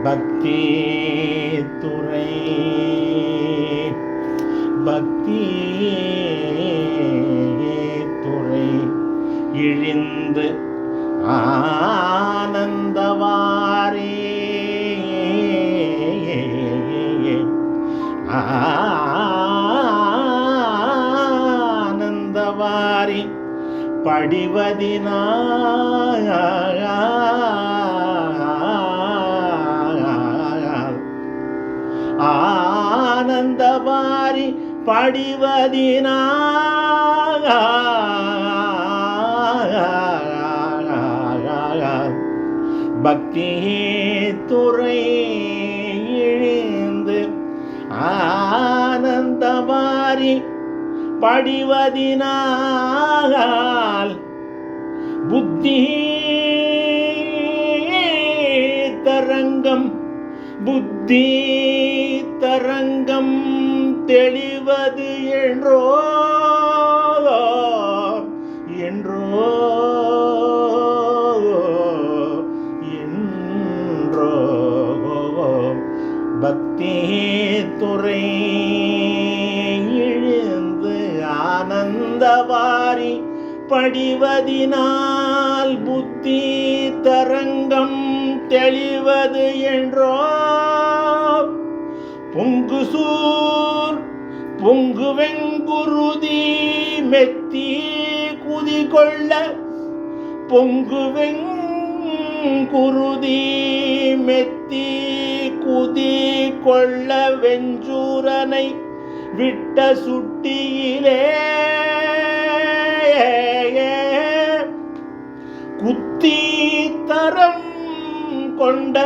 பக்தி துறை பக்தி துறை இழிந்து ஆனந்தவாரே ஆனந்தவாரி படிவதினாய் ஆனந்தவாரி படிவதினாய் பக்தி துறை இழிந்து ஆனந்தவாரி படிவதினால் புத்தி தரங்கம் புத்தி தரங்கம் தெளிவது என்றோ என்றோ என்றோ பக்தி துறை இழிந்து ஆனந்தவாரி படிவதினால் புத்தி தரங்கம் தெளிவது என்றோ பொங்கு சூர் பொங்கு வெங்குருதி மெத்தி குதி கொள்ள பொங்கு வெங்குருதி மெத்தி குதி கொள்ள வெஞ்சூரனை விட்ட சுட்டியிலே குத்தி தரம் கொண்ட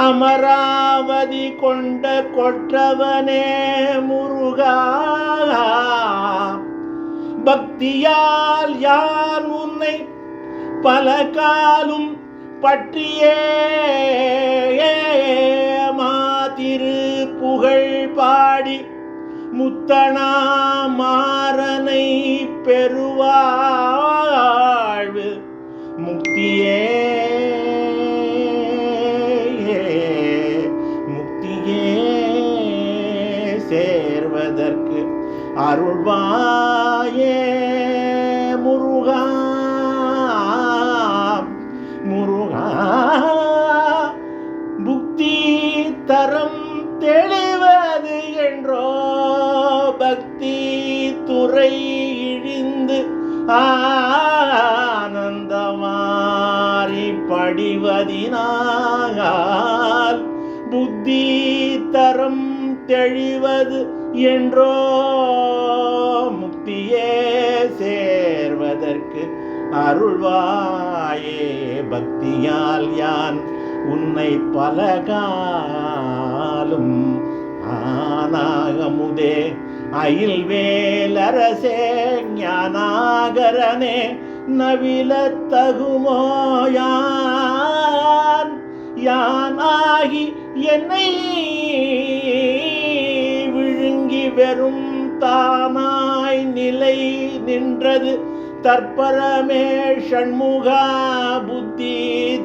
அமராவதி கொண்ட கொற்றவனே முருகா பக்தியால் யார் உன்னை பல காலும் பற்றியே மாதிரு புகழ் பாடி முத்தனா மாறனை பெறுவாழ்வு முக்தியே முக்தியே சேர்வதற்கு அருள்வாயே முருகா முருகா புக்தி தரம் தெளிவது என்றோ பக்தி துறை இழிந்து ஆனந்தமாரி படிவதினால் புத்தி தரம் தெளிவது என்றோ முக்தியே சேர்வதற்கு அருள்வாயே பக்தியால் யான் உன்னை பலகாலும் ஆனாகமுதே அயில் வேலரசே ஞானாகரனே நவில தகுமோ யானாகி என்னை விழுங்கி வெறும் தானாய் நிலை நின்றது தற்பரமே ஷண்முகா புத்தி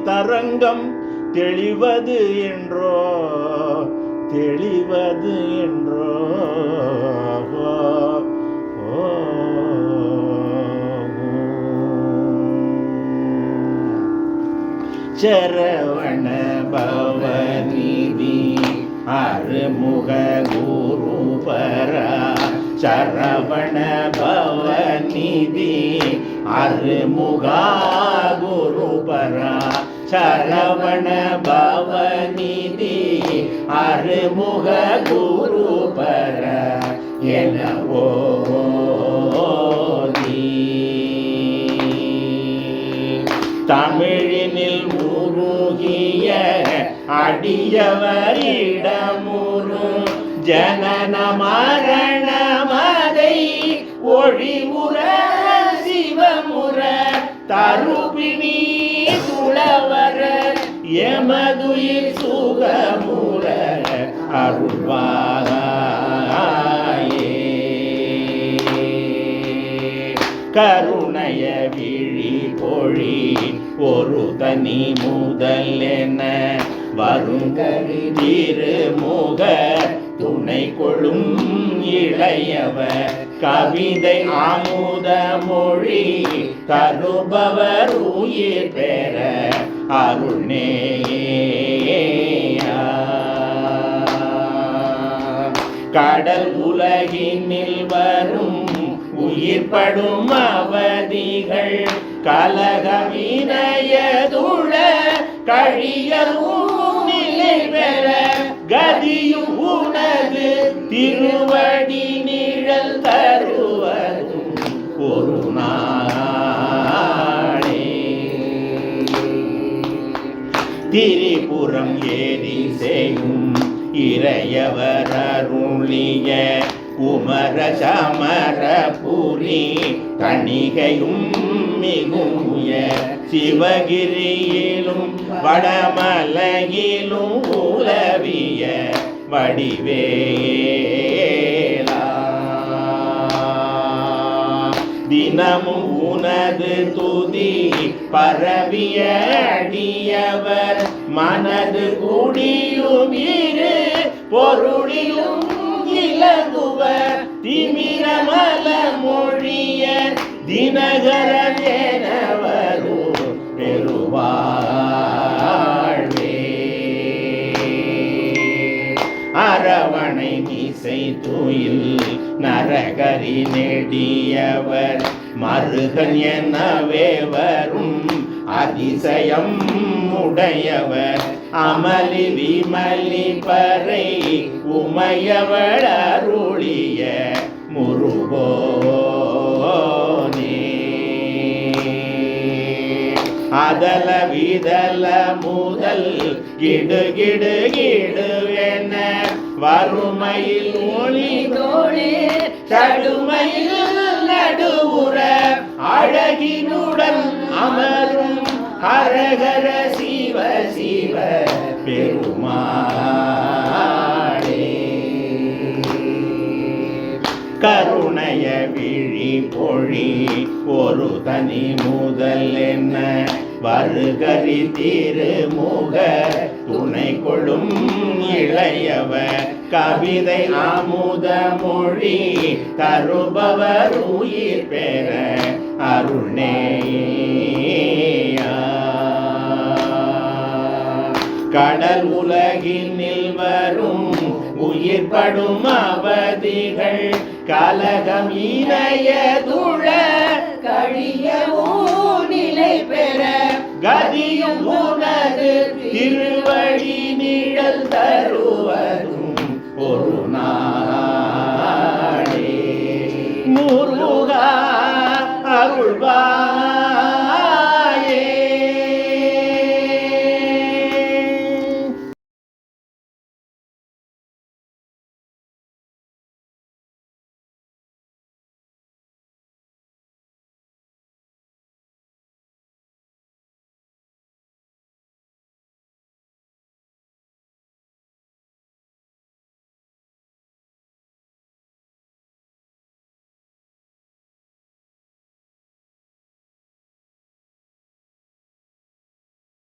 தரங்கம் தெளிவது என்றோ தெளிவது என்றோ சரவண பவநிதி அருமுக குரு பரா சரவண பவநிதி அருமுகா குரு பரா சரவண பவநிதி அருமுக குரு பர எனவோ தமிழினில் முருகிய அடியவரிடமுரு ஜனன மரணமதை ஒழிமுற சிவமுற தருபிணி துளவர எமதுயிர் சுகமுற அருள்வாயே கருணைய விழி பொழி ஒரு தனி முதல் என வருங்கரி திருமுக துணை கொள்ளும் இளையவர் கவிதை அமுத மொழி தருபவர் உயிர் பெற அருள்நேயா. கடல் உலகினில் வரும் உயிர்படும் அவதிகள் கலகவினயதுள கழியவும் நிலை பெற கதியும் உனது திருவடி நிழல் தருவதும் ஒரு நாளே. திரிபுரம் ஏறி செய்யும் இறையவர் அருளிய குமர சமரபுரி தணிகையும் மிகுய சிவகிரியிலும் வடமலையிலும் உலவிய வடிவேலா. தினமும் உனது துதி பரவிய அடியவர் மனது கூடியும் இரு பொருளிலும் இலகுவர் திமிரமல மொழிய தினகரன் எனவரும் பெருவாழ்வே. அரவணை மிசை துயில் நரகரி நெடியவர் மருகன் எனவே வரும் அதிசயம் உடையவர் அமளி விமலி பறை உமையவள் அருளிய முருகோனே. அதல விதல முதல் கிடு கிடுவென வறுமையில் ஒளி தோழி தடுமையில் நடுவுற அழகினுடன் அமரும் ஹரஹர சிவ சிவ பெருமாளே. கருணைய விழி பொழி ஒரு தனி முதல் என்ன வருகரி திருமுக துணை கொள்ளும் இளையவர் கவிதை அமுத மொழி தருபவர் உயிர் பெற அருள்நேயா. கடல் உலகினில் வரும் உயிர்படும் அவதிகள் கலகம் இணையதுள கழிய